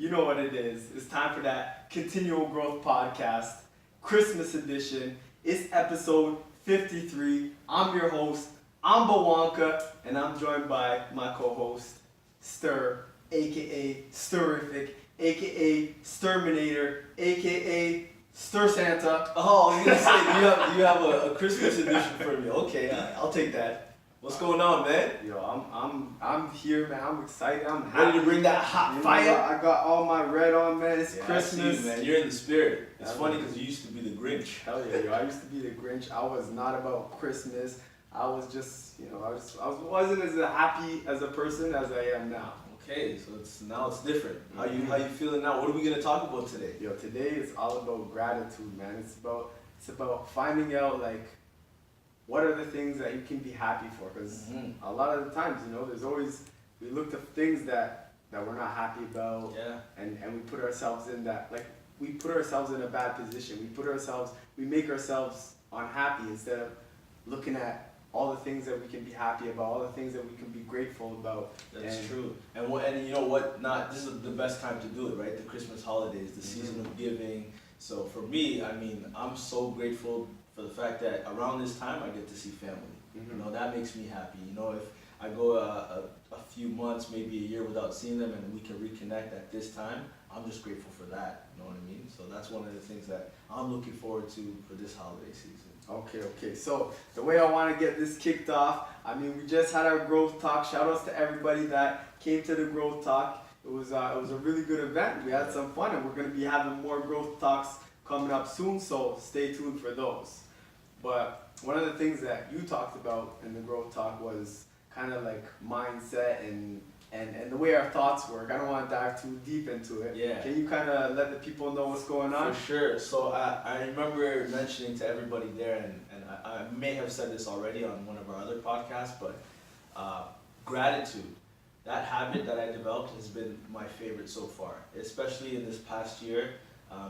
You know what it is. It's time for that Continual Growth Podcast, Christmas edition. It's episode 53. I'm your host, I'm Bawanka, and I'm joined by my co-host, Stir, aka Stirrific, aka Stirminator, aka Stir Santa. Oh, I was gonna say you have a Christmas edition for me. Okay, I'll take that. What's going on, man? Yo, I'm here, man. I'm excited. I'm happy. Ready to bring that hot fire? I got all my red on, man. It's Christmas. I see you, man. You're in the spirit. It's funny because you used to be the Grinch. Hell yeah, yo. I used to be the Grinch. I was not about Christmas. I was just, wasn't as happy as a person as I am now. Okay, so now it's different. How you feeling now? What are we gonna talk about today? Yo, today is all about gratitude, man. It's about finding out what are the things that you can be happy for? Because a lot of the times, we look to things that we're not happy about, and we put ourselves in that, we put ourselves in a bad position. We make ourselves unhappy instead of looking at all the things that we can be happy about, all the things that we can be grateful about. That's true. And you know what? This is the best time to do it, right? The Christmas holidays, the season of giving. So for me, I'm so grateful for the fact that around this time I get to see family. That makes me happy. If I go a few months, maybe a year without seeing them and we can reconnect at this time, I'm just grateful for that. You know what I mean? So that's one of the things that I'm looking forward to for this holiday season. Okay. So the way I want to get this kicked off, we just had our growth talk. Shout outs to everybody that came to the growth talk. It was a really good event. We had some fun, and we're going to be having more growth talks coming up soon. So stay tuned for those. But one of the things that you talked about in the growth talk was kind of like mindset and the way our thoughts work. I don't want to dive too deep into it. Yeah. Can you kind of let the people know what's going on? For sure. So I remember mentioning to everybody there, and I may have said this already on one of our other podcasts, but gratitude, that habit that I developed has been my favorite so far, especially in this past year.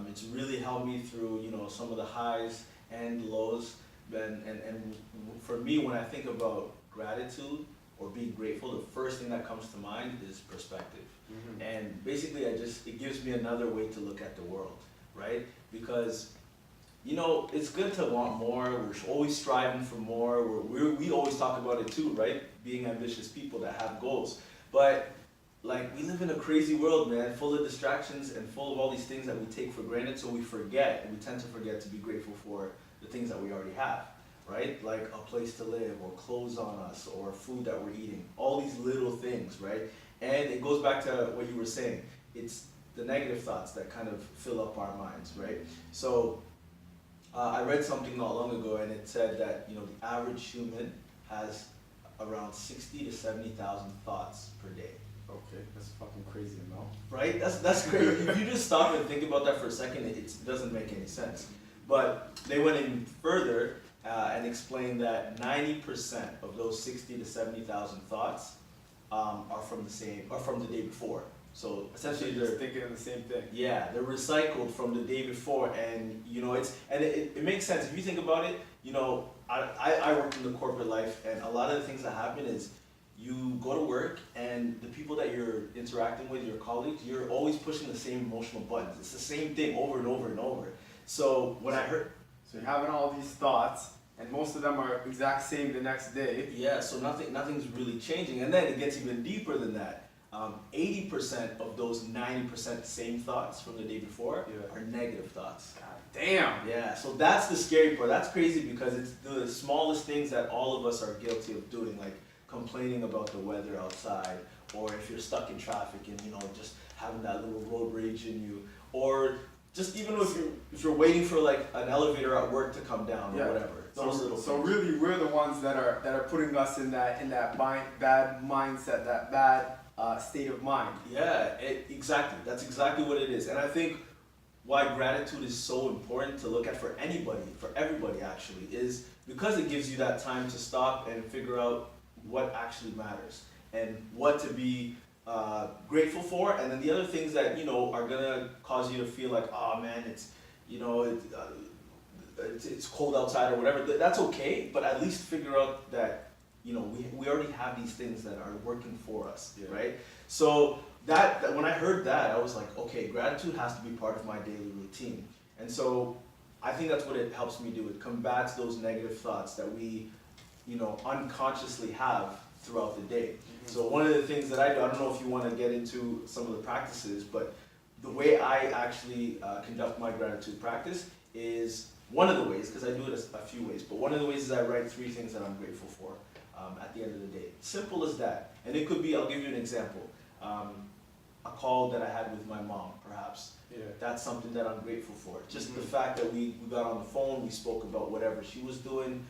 It's really helped me through, some of the highs and lows. And for me, when I think about gratitude or being grateful, the first thing that comes to mind is perspective. And basically, it gives me another way to look at the world, right? Because, it's good to want more. We're always striving for more. We always talk about it too, right? Being ambitious people that have goals. But we live in a crazy world, man, full of distractions and full of all these things that we take for granted, so we tend to forget to be grateful for the things that we already have, right? Like a place to live, or clothes on us, or food that we're eating, all these little things, right? And it goes back to what you were saying. It's the negative thoughts that kind of fill up our minds, right? So I read something not long ago, and it said that, the average human has around 60 to 70,000 thoughts per day. Okay, that's fucking crazy amount. Right? That's crazy. If you just stop and think about that for a second, it doesn't make any sense. But they went in further and explained that 90% of those 60 to 70,000 thoughts are from the day before. So essentially, they're thinking of the same thing. Yeah, they're recycled from the day before, and it makes sense if you think about it. I work in the corporate life, and a lot of the things that happen is you go to work, and the people that you're interacting with, your colleagues, you're always pushing the same emotional buttons. It's the same thing over and over and over. So when I heard... So you're having all these thoughts, and most of them are exact same the next day. Yeah, so nothing's really changing. And then it gets even deeper than that. 80% of those 90% same thoughts from the day before are negative thoughts. God damn! Yeah, so that's the scary part. That's crazy because it's the smallest things that all of us are guilty of doing, like complaining about the weather outside, or if you're stuck in traffic and, just having that little road rage in you, or just even if you're waiting for an elevator at work to come down or whatever. So really, we're the ones that are putting us in that bad mindset, that bad state of mind. Yeah, exactly. That's exactly what it is. And I think why gratitude is so important to look at for everybody actually, is because it gives you that time to stop and figure out what actually matters and what to be grateful for, and then the other things that are gonna cause you to feel like, oh man, it's cold outside or whatever. That's okay, but at least figure out that we already have these things that are working for us, right? So that when I heard that, I was like, okay, gratitude has to be part of my daily routine. And so I think that's what it helps me do. It combats those negative thoughts that we, unconsciously have throughout the day. Mm-hmm. So one of the things that I do, I don't know if you want to get into some of the practices, but the way I actually conduct my gratitude practice is one of the ways, because I do it a few ways, but one of the ways is I write 3 things that I'm grateful for at the end of the day. Simple as that. And it could be, I'll give you an example. A call that I had with my mom, perhaps. Yeah. That's something that I'm grateful for. Just the fact that we got on the phone, we spoke about whatever she was doing.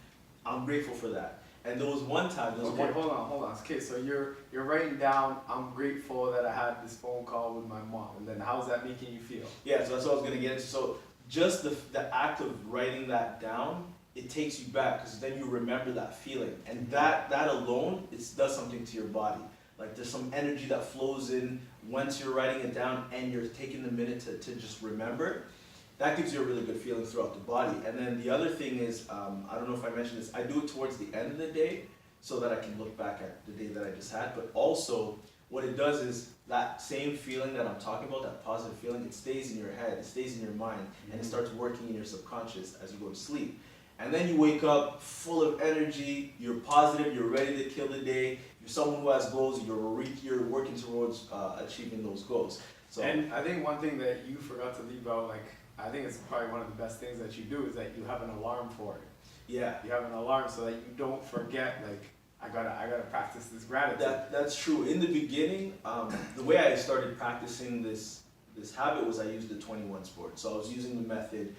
I'm grateful for that. And there was one time, Hold on. Okay, so you're writing down, I'm grateful that I had this phone call with my mom, and then how's that making you feel? Yeah, so that's what I was gonna get into. So just the act of writing that down, it takes you back, because then you remember that feeling, and that alone, it does something to your body. Like there's some energy that flows in once you're writing it down and you're taking the minute to just remember. That gives you a really good feeling throughout the body. And then the other thing is, I don't know if I mentioned this, I do it towards the end of the day so that I can look back at the day that I just had. But also, what it does is that same feeling that I'm talking about, that positive feeling, it stays in your head, it stays in your mind, and it starts working in your subconscious as you go to sleep. And then you wake up full of energy, you're positive, you're ready to kill the day, you're someone who has goals, you're working towards achieving those goals. So, and I think one thing that you forgot to leave out, like, I think it's probably one of the best things that you do is that you have an alarm for it. yeah. You have an alarm so that you don't forget, like, I gotta practice this gratitude. That's true. In the beginning, the way I started practicing this habit was I used the 21 sport. So I was using the method,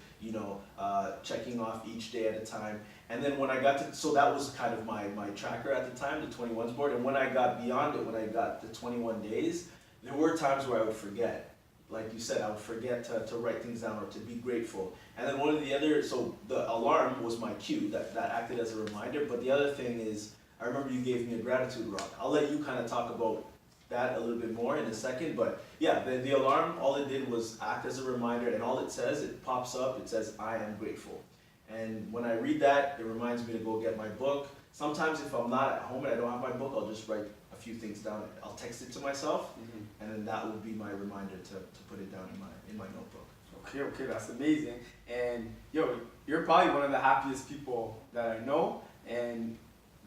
checking off each day at a time. And then when I got to, so that was kind of my tracker at the time, the 21 sport. And when I got beyond it, when I got the 21 days, there were times where I would forget. Like you said, I would forget to write things down or to be grateful. And then one of the other, so the alarm was my cue that acted as a reminder. But the other thing is, I remember you gave me a gratitude rock. I'll let you kind of talk about that a little bit more in a second. But yeah, the alarm, all it did was act as a reminder, and all it says, it pops up, it says, I am grateful. And when I read that, it reminds me to go get my book. Sometimes if I'm not at home and I don't have my book, I'll just write a few things down. I'll text it to myself, and then that will be my reminder to put it down in my notebook. Okay, that's amazing. And you're probably one of the happiest people that I know, and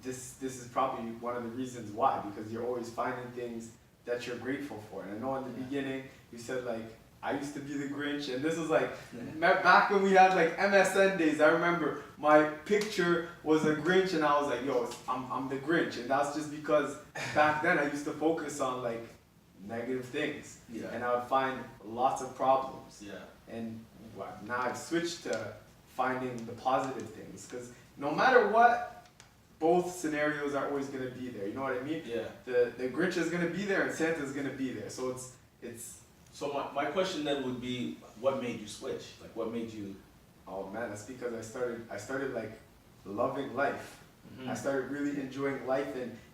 this is probably one of the reasons why, because you're always finding things that you're grateful for. And I know in the beginning you said, like, I used to be the Grinch, and this was like back when we had like MSN days. I remember my picture was a Grinch, and I was like, I'm the Grinch, and that's just because back then I used to focus on like negative things, and I would find lots of problems. And now I've switched to finding the positive things, because no matter what, both scenarios are always gonna be there. You know what I mean? Yeah. The Grinch is gonna be there, and Santa's gonna be there. So it's. So my question then would be, what made you switch? Like, what made you? Oh man, that's because I started like loving life. I started really enjoying life,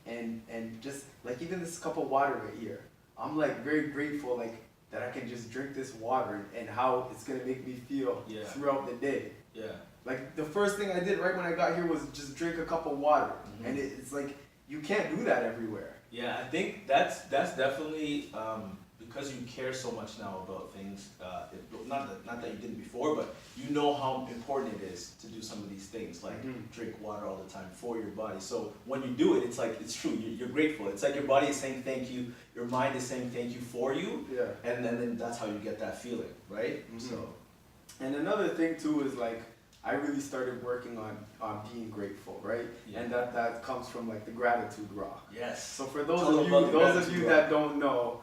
and just like even this cup of water right here, I'm like very grateful like that I can just drink this water and how it's gonna make me feel throughout the day. Yeah. Like the first thing I did right when I got here was just drink a cup of water, and it's like you can't do that everywhere. Yeah, I think that's definitely because you care so much now about things. Not that you didn't before, but you know how important it is to do some of these things, like drink water all the time for your body. So when you do it, it's like it's true. You're grateful. It's like your body is saying thank you. Your mind is saying thank you for you. Yeah. And then that's how you get that feeling, right? So. And another thing too is like I really started working on being grateful, right? Yeah. And that comes from like the gratitude rock. Yes. So for those of you that don't know,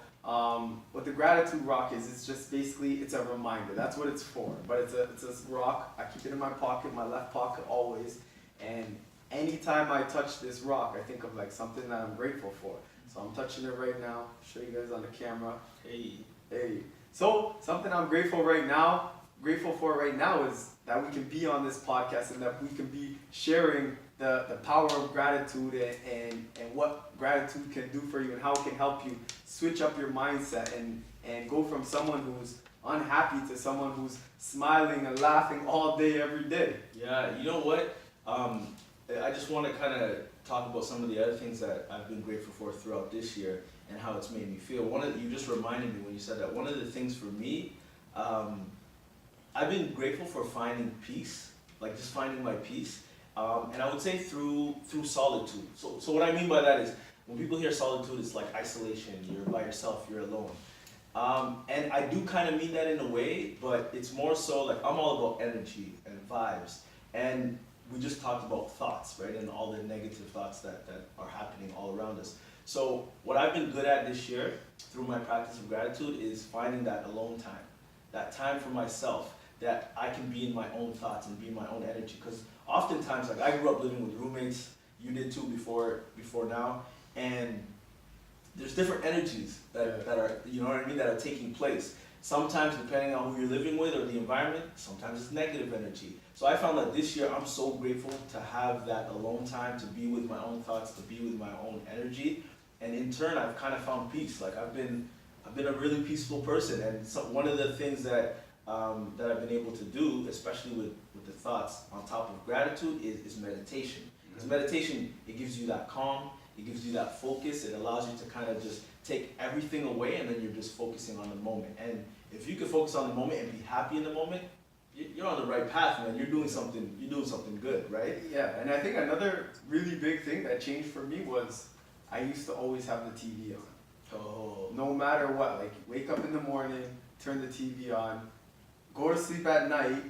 what the gratitude rock is, it's just basically it's a reminder. That's what it's for. But it's a rock. I keep it in my pocket, my left pocket always. And anytime I touch this rock, I think of like something that I'm grateful for. So I'm touching it right now. Show you guys on the camera. Hey. So something I'm grateful for right now is that we can be on this podcast and that we can be sharing the power of gratitude and what gratitude can do for you and how it can help you switch up your mindset and go from someone who's unhappy to someone who's smiling and laughing all day, every day. Yeah, you know what? I just want to kind of talk about some of the other things that I've been grateful for throughout this year. and how it's made me feel. You just reminded me when you said that. One of the things for me, I've been grateful for finding peace, like just finding my peace, and I would say through solitude. So what I mean by that is when people hear solitude, it's like isolation. You're by yourself. You're alone. And I do kind of mean that in a way, but it's more so like I'm all about energy and vibes. And we just talked about thoughts, right? And all the negative thoughts that are happening all around us. So what I've been good at this year through my practice of gratitude is finding that alone time, that time for myself, that I can be in my own thoughts and be in my own energy. Because oftentimes, like I grew up living with roommates, you did too before now, and there's different energies that are, you know what I mean, that are taking place. Sometimes, depending on who you're living with or the environment, sometimes it's negative energy. So I found that this year I'm so grateful to have that alone time, to be with my own thoughts, to be with my own energy, and in turn I've kind of found peace. Like I've been a really peaceful person, and so one of the things that that I've been able to do, especially with the thoughts on top of gratitude, is meditation. Because meditation, it gives you that calm. It gives you that focus. It allows you to kind of just take everything away, and then you're just focusing on the moment. And if you can focus on the moment and be happy in the moment, you're on the right path, man. You're doing something good, right? Yeah, and I think another really big thing that changed for me was I used to always have the TV on. Oh. No matter what, like wake up in the morning, turn the TV on, go to sleep at night,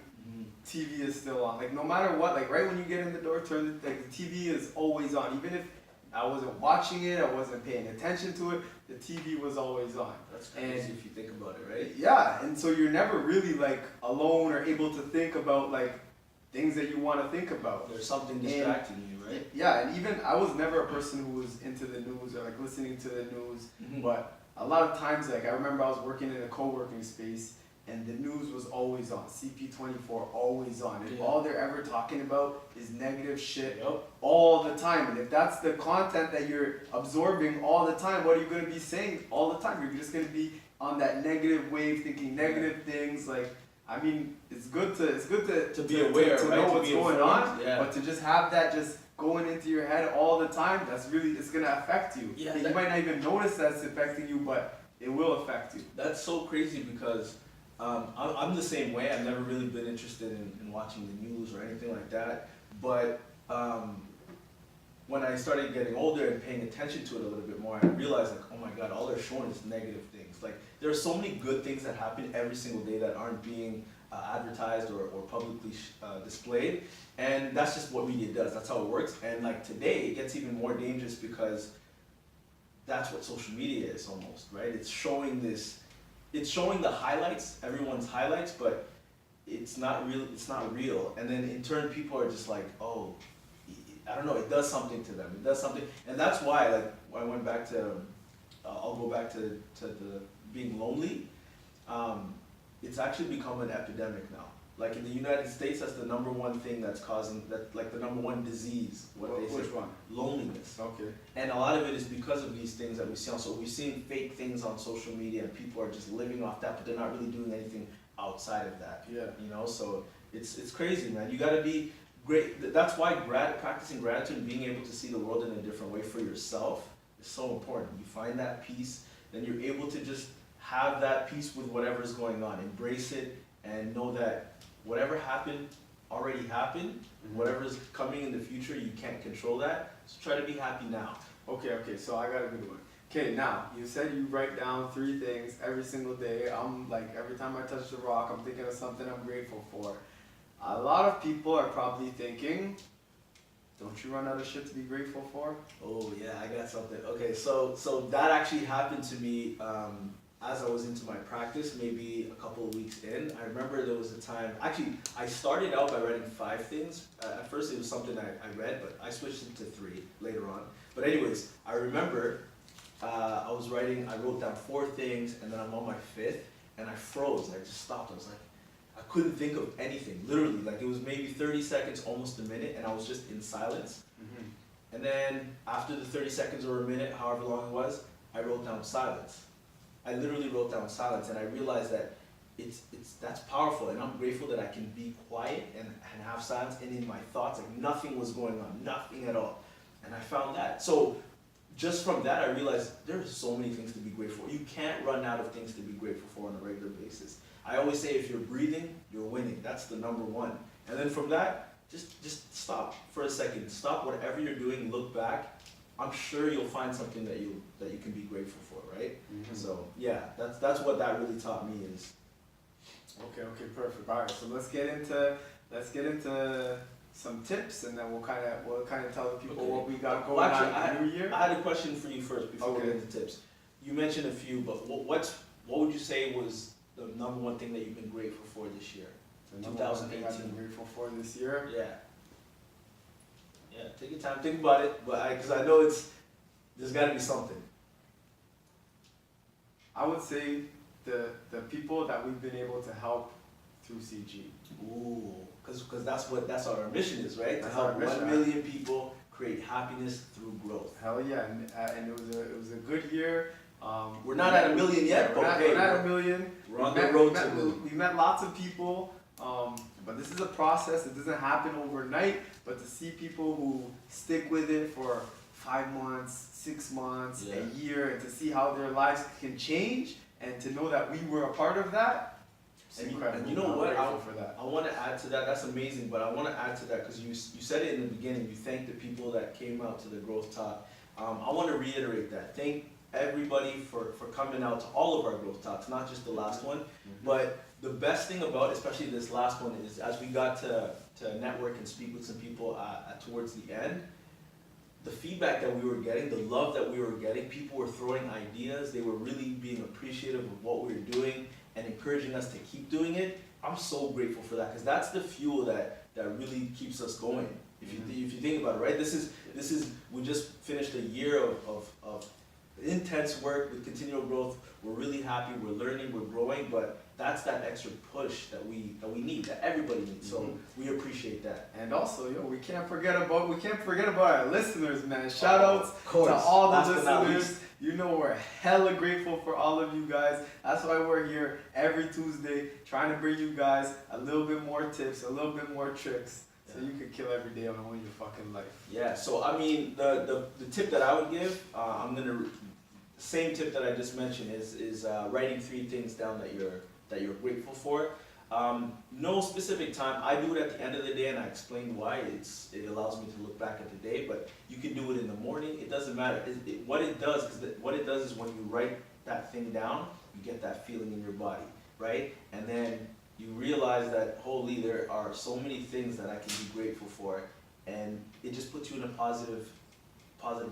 TV is still on. Like no matter what, like right when you get in the door, the TV is always on. Even if I wasn't watching it, I wasn't paying attention to it, the TV was always on. That's crazy if you think about it, right? Yeah, and so you're never really like alone or able to think about like things that you want to think about. There's something distracting you, right? Yeah, and even I was never a person who was into the news or like listening to the news, but a lot of times, like I remember I was working in a co-working space and the news was always on, CP24 always on, and all they're ever talking about is negative shit all the time. And if that's the content that you're absorbing all the time, what are you going to be saying all the time? You're just going to be on that negative wave, thinking negative things. Like, I mean, it's good to be aware, to right? know To what's be going informed, on, but to just have that just going into your head all the time, it's going to affect you. Yeah, And you might not even notice that it's affecting you, but it will affect you. That's so crazy because I'm the same way. I've never really been interested in watching the news or anything like that. But when I started getting older and paying attention to it a little bit more, I realized like, oh my God, all they're showing is negative things. Like there are so many good things that happen every single day that aren't being advertised or publicly displayed. And that's just what media does. That's how it works. And like today, it gets even more dangerous because that's what social media is almost, right? It's showing the highlights, everyone's highlights, but it's not real. And then in turn, people are just like, oh, I don't know, it does something to them. It does something. And that's why, like, when I went back to, I'll go back to the being lonely. It's actually become an epidemic now. Like in the United States, that's the number one thing that's causing, like the number one disease. Which one? Loneliness. Okay. And a lot of it is because of these things that we see on. So we've seen fake things on social media, and people are just living off that, but they're not really doing anything outside of that. Yeah. You know, so it's crazy, man. You got to be great. That's why practicing gratitude and being able to see the world in a different way for yourself is so important. You find that peace, then you're able to just have that peace with whatever's going on. Embrace it and know that whatever happened already happened. Whatever's coming in the future, you can't control that. So try to be happy now. Okay, so I got a good one. Okay, now, you said you write down 3 things every single day. I'm like, every time I touch the rock, I'm thinking of something I'm grateful for. A lot of people are probably thinking, don't you run out of shit to be grateful for? Oh yeah, I got something. Okay, so that actually happened to me as I was into my practice, maybe a couple of weeks in. I remember there was a time, actually, I started out by writing 5 things. At first it was something I read, but I switched it to 3 later on. But anyways, I remember I wrote down 4 things, and then I'm on my 5th, and I froze. I just stopped. I was like, I couldn't think of anything, literally. Like it was maybe 30 seconds, almost a minute, and I was just in silence. And then after the 30 seconds or a minute, however long it was, I wrote down silence. I literally wrote down silence, and I realized that that's powerful, and I'm grateful that I can be quiet and have silence, and in my thoughts, like nothing was going on, nothing at all. And I found that. So just from that, I realized there's so many things to be grateful for. You can't run out of things to be grateful for on a regular basis. I always say if you're breathing, you're winning. That's the number one. And then from that, just stop for a second. Stop whatever you're doing, look back. I'm sure you'll find something that you can be grateful for, right? Mm-hmm. So yeah, that's what that really taught me is. Okay, perfect. All right, so let's get into some tips, and then we'll kind of tell the people what we got going on in the new year. I had a question for you first before we Okay. get into tips. You mentioned a few, but what would you say was the number one thing that you've been grateful for this year? The number one thing I've been grateful for this year. Yeah. Yeah, take your time, think about it, but because I know there's got to be something. I would say the people that we've been able to help through CG. Ooh, because that's what our mission is, right? That's to help our mission, 1 million people create happiness through growth. Hell yeah, and it was a good year. We're not at 1 million yet, but we're not at 1 million. We're on the road to 1 million. We met lots of people, but this is a process. It doesn't happen overnight. But to see people who stick with it for 5 months, 6 months, Yeah. a year, and to see how their lives can change, and to know that we were a part of that, it's incredible. And you know I'm what? grateful for that. I want to add to that. That's amazing, but I want to add to that because you said it in the beginning. You thanked the people that came out to the Growth Talk. I want to reiterate that. Thank everybody for coming out to all of our Growth Talks, not just the last one. But the best thing about, especially this last one, is as we got to network and speak with some people towards the end, the feedback that we were getting, the love that we were getting, people were throwing ideas, they were really being appreciative of what we were doing and encouraging us to keep doing it. I'm so grateful for that because that's the fuel that really keeps us going. If you think about it, right? This is we just finished a year of intense work with continual growth. We're really happy, we're learning, we're growing, but that's that extra push that we need, that everybody needs. So we appreciate that. And also, we can't forget about our listeners, man. Shout outs to course. all Last the but not listeners. You know we're hella grateful for all of you guys. That's why we're here every Tuesday trying to bring you guys a little bit more tips, a little bit more tricks, so you can kill every day on your fucking life. Yeah, so I mean, the tip that I would give, same tip that I just mentioned is writing 3 things down that you're grateful for. No specific time. I do it at the end of the day, and I explain why. It allows me to look back at the day, but you can do it in the morning. It doesn't matter. What it does is when you write that thing down, you get that feeling in your body, right? And then you realize that, holy, there are so many things that I can be grateful for, and it just puts you in a positive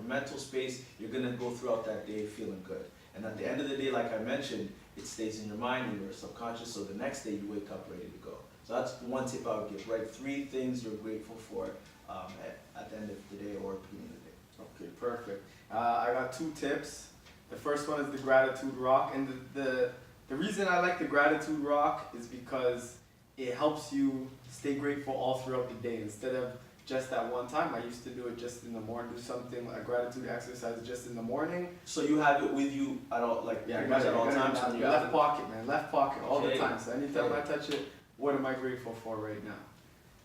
mental space. You're gonna go throughout that day feeling good. And at the end of the day, like I mentioned, it stays in your mind and your subconscious, so the next day you wake up ready to go. So that's one tip I would give, write 3 things you're grateful for at the end of the day or beginning of the day. Okay, perfect. I got 2 tips. The first one is the gratitude rock, and the reason I like the gratitude rock is because it helps you stay grateful all throughout the day instead of just that one time. I used to do it just in the morning, do something, a gratitude exercise just in the morning. So you have it with you at all, like pretty much at all times? In your left pocket, man, left pocket all the Okay. time. So anytime I touch it, what am I grateful for right now?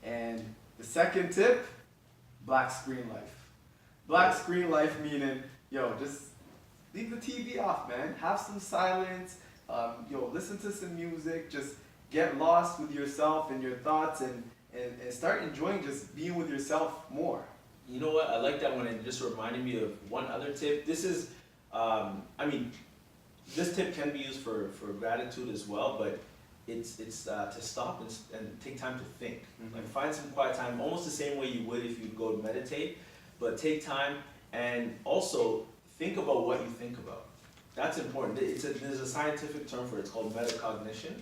And the second tip, black screen life. Black screen life meaning, just leave the TV off, man. Have some silence. Listen to some music. Just get lost with yourself and your thoughts and start enjoying just being with yourself more. You know what? I like that one. It just reminded me of one other tip. This is, this tip can be used for gratitude as well, but it's to stop and take time to think. Like find some quiet time, almost the same way you would if you'd go to meditate, but take time and also think about what you think about. That's important. There's a scientific term for it. It's called metacognition,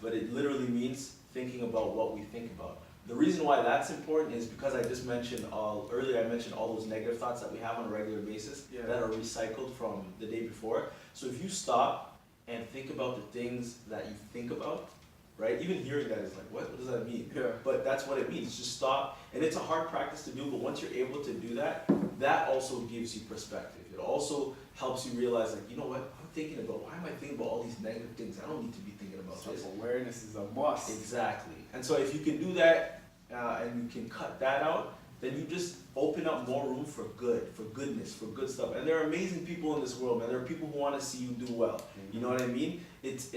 but it literally means thinking about what we think about. The reason why that's important is because I just mentioned earlier, I mentioned all those negative thoughts that we have on a regular basis that are recycled from the day before. So if you stop and think about the things that you think about, right? Even hearing that is like, what does that mean? Yeah. But that's what it means. Just stop. And it's a hard practice to do, but once you're able to do that, that also gives you perspective. It also helps you realize, like, you know what? I'm thinking about, why am I thinking about all these negative things? I don't need to be thinking about this. Self-awareness is a must. Exactly. And so if you can do that and you can cut that out, then you just open up more room for good, for goodness, for good stuff. And there are amazing people in this world, man. There are people who want to see you do well. You know what I mean? It's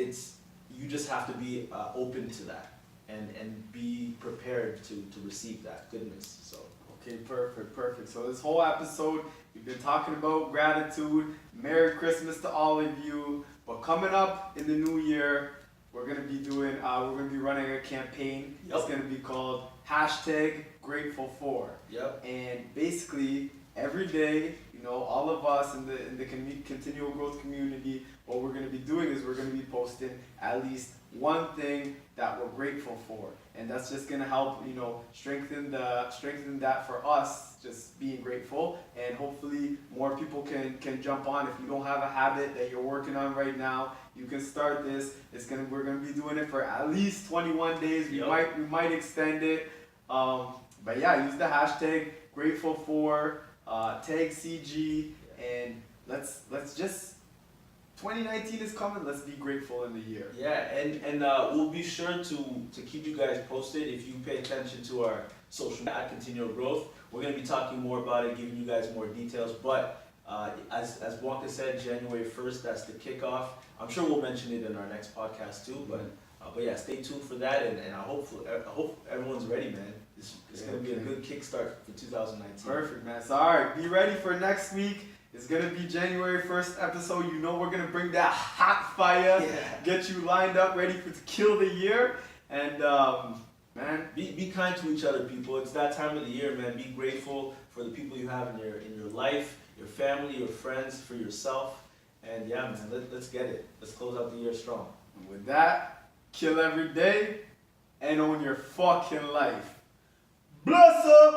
you just have to be open to that and be prepared to receive that goodness. So. Okay, perfect. So this whole episode, we've been talking about gratitude. Merry Christmas to all of you. But coming up in the new year, we're gonna be running a campaign. Yep. It's gonna be called #GratefulFor. Yep. And basically, every day, all of us in the continual growth community, what we're gonna be doing is we're gonna be posting at least one thing that we're grateful for, and that's just gonna help strengthen that for us, just being grateful, and hopefully more people can jump on. If you don't have a habit that you're working on right now, you can start this. We're gonna be doing it for at least 21 days. We might extend it, but yeah, use the hashtag #GratefulFor, tag CG, and let's just 2019 is coming. Let's be grateful in the year. Yeah, and we'll be sure to keep you guys posted. If you pay attention to our social media at Continual Growth, we're going to be talking more about it, giving you guys more details. But as Blanca said, January 1st, that's the kickoff. I'm sure we'll mention it in our next podcast too. But yeah, stay tuned for that, and I hope everyone's ready, man. It's going to be a good kickstart for 2019. Perfect, man. So all right, be ready for next week. It's gonna be January 1st episode. We're gonna bring that hot fire, get you lined up, ready to kill the year. And man, be kind to each other, people. It's that time of the year, man. Be grateful for the people you have in your life, your family, your friends, for yourself. And yeah, man, let's get it. Let's close out the year strong. And with that, kill every day and own your fucking life. Bless up.